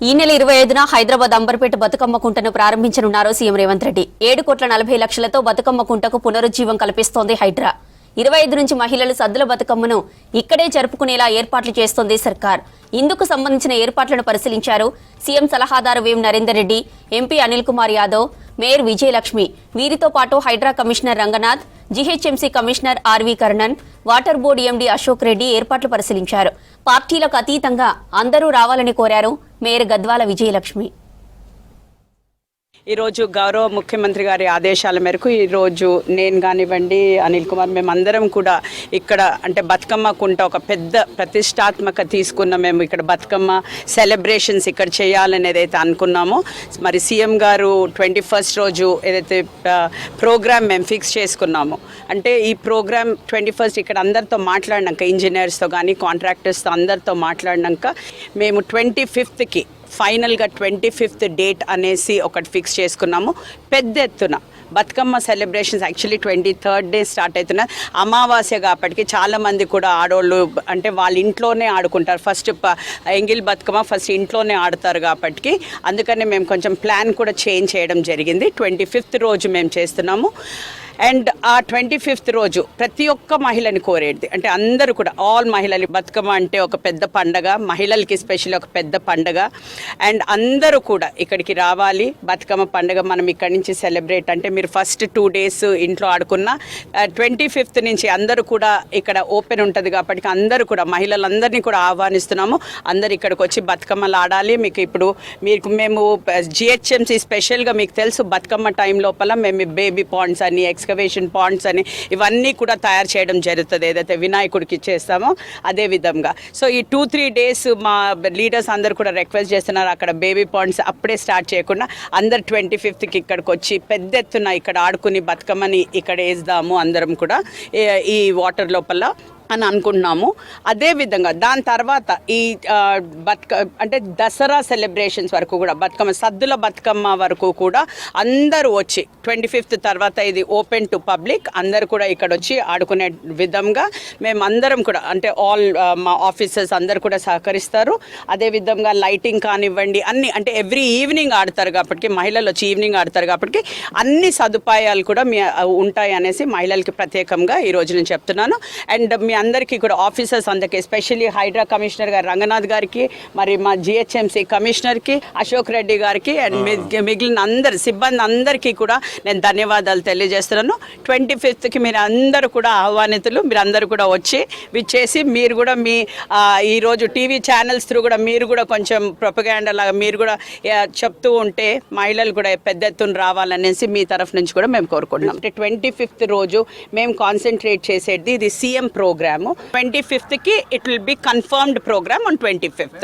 ఈ నెల 25న హైదరాబాద్ అంబర్పేట బతుకమ్మ కుంటను ప్రారంభించనున్నారు సీఎం రేవంత్ రెడ్డి. 7,40,00,000తో బతుకమ్మ కుంటకు పునరుజ్జీవం కల్పిస్తోంది హైడ్రా. 25 నుంచి మహిళలు సద్దుల బతుకమ్మను ఇక్కడే జరుపుకునేలా ఏర్పాట్లు చేస్తోంది సర్కార్. ఇందుకు సంబంధించిన ఏర్పాట్లను పరిశీలించారు సీఎం సలహాదారు వేం నరేందర్ రెడ్డి, ఎంపీ అనిల్ కుమార్ యాదవ్, మేయర్ విజయలక్ష్మి. వీరితో పాటు Hydraa commissioner Ranganath, GHMC commissioner RV Karnan, water board MD Ashok Reddy ఏర్పాట్లు పరిశీలించారు. పార్టీలకు అతీతంగా అందరూ రావాలని కోరారు మేయర్ గద్వాల విజయలక్ష్మి. ఈరోజు గౌరవ ముఖ్యమంత్రి గారి ఆదేశాల మేరకు ఈరోజు నేను కానివ్వండి, అనిల్ కుమార్, మేమందరం కూడా ఇక్కడ అంటే బతుకమ్మ కుంట ఒక పెద్ద ప్రతిష్టాత్మక తీసుకున్న మేము ఇక్కడ బతుకమ్మ సెలబ్రేషన్స్ ఇక్కడ చేయాలనేది అయితే అనుకున్నామో, మరి సీఎం గారు 21st రోజు ఏదైతే ప్రోగ్రామ్ మేము ఫిక్స్ చేసుకున్నామో, అంటే ఈ ప్రోగ్రామ్ 21st ఇక్కడ అందరితో మాట్లాడినాక, ఇంజనీర్స్తో కానీ కాంట్రాక్టర్స్తో అందరితో మాట్లాడినాక మేము 25th ఫైనల్గా 25th డేట్ అనేసి ఒకటి ఫిక్స్ చేసుకున్నాము. పెద్ద ఎత్తున Bathukamma celebrations actually 23rd day start అవుతున్నాయి. అమావాస్య కాబట్టి చాలామంది కూడా ఆడవాళ్ళు అంటే వాళ్ళ ఇంట్లోనే ఆడుకుంటారు. ఫస్ట్ ఎంగిల్ బతుకమ్మ ఫస్ట్ ఇంట్లోనే ఆడతారు కాబట్టి అందుకని మేము కొంచెం ప్లాన్ కూడా చేంజ్ చేయడం జరిగింది. 25th రోజు మేము చేస్తున్నాము. అండ్ ఆ 25th రోజు ప్రతి ఒక్క మహిళని కోరేది అంటే అందరూ కూడా ఆల్ మహిళలు, బతుకమ్మ అంటే ఒక పెద్ద పండగ, మహిళలకి స్పెషల్ ఒక పెద్ద పండగ. అండ్ అందరూ కూడా ఇక్కడికి రావాలి. బతుకమ్మ పండగ మనం ఇక్కడి నుంచి సెలబ్రేట్ అంటే మీరు ఫస్ట్ 2 days ఇంట్లో ఆడుకున్న 25th నుంచి అందరూ కూడా ఇక్కడ ఓపెన్ ఉంటుంది కాబట్టి అందరూ కూడా మహిళలందరినీ కూడా ఆహ్వానిస్తున్నాము. అందరు ఇక్కడికి వచ్చి బతుకమ్మలు ఆడాలి. మీకు ఇప్పుడు మేము జిహెచ్ఎంసీ స్పెషల్గా మీకు తెలుసు బతుకమ్మ టైం లోపల మేము బేబీ పాండ్స్ అని, ఎక్స్కవేషన్ పాండ్స్ అని ఇవన్నీ కూడా తయారు చేయడం జరుగుతుంది. ఏదైతే వినాయకుడికి చేస్తామో అదే విధంగా. సో ఈ 2-3 days మా లీడర్స్ అందరు కూడా రిక్వెస్ట్ చేస్తున్నారు అక్కడ బేబీ పాండ్స్ అప్పుడే స్టార్ట్ చేయకుండా అందరు 25th ఇక్కడికి వచ్చి పెద్ద ఎత్తున ఇక్కడ ఆడుకుని బతుకమ్మని ఇక్కడ వేద్దాము అందరం కూడా ఈ వాటర్ లోపల అని అనుకుంటున్నాము. అదేవిధంగా దాని తర్వాత ఈ అంటే దసరా సెలబ్రేషన్స్ వరకు కూడా బతుకమ్మ సద్దుల బతుకమ్మ వరకు కూడా అందరూ వచ్చి 25th తర్వాత ఇది ఓపెన్ టు పబ్లిక్, అందరు కూడా ఇక్కడ వచ్చి ఆడుకునే విధంగా మేమందరం కూడా అంటే ఆల్ మా ఆఫీసర్స్ అందరు కూడా సహకరిస్తారు. అదేవిధంగా లైటింగ్ కానివ్వండి అన్ని అంటే ఎవ్రీ ఈవినింగ్ ఆడతారు కాబట్టి మహిళలు వచ్చి ఈవినింగ్ ఆడతారు కాబట్టి అన్ని సదుపాయాలు కూడా ఉంటాయి అనేసి మహిళలకి ప్రత్యేకంగా ఈరోజు నేను చెప్తున్నాను. అండ్ మీ అందరికీ కూడా ఆఫీసర్స్ అందరికీ ఎస్పెషల్లీ హైడ్రా కమిషనర్ గారు రంగనాథ్ గారికి, మరి మా జిహెచ్ఎంసీ కమిషనర్కి అశోక్ రెడ్డి గారికి అండ్ మిగిలిన అందరు సిబ్బంది అందరికీ కూడా నేను ధన్యవాదాలు తెలియజేస్తున్నాను. 25th మీరు అందరూ కూడా ఆహ్వానితులు, మీరు అందరూ కూడా వచ్చి విచ్చేసి మీరు కూడా మీ ఈరోజు టీవీ ఛానల్స్ త్రూ కూడా మీరు కూడా కొంచెం ప్రొపగాండా లాగా మీరు కూడా చెప్తూ ఉంటే మహిళలు కూడా పెద్ద ఎత్తున రావాలనేసి మీ తరఫు నుంచి కూడా మేము కోరుకుంటున్నాం. అంటే 25th రోజు మేము కాన్సన్ట్రేట్ చేసేది ఇది CM programme. 25th it will be confirmed program on 25th.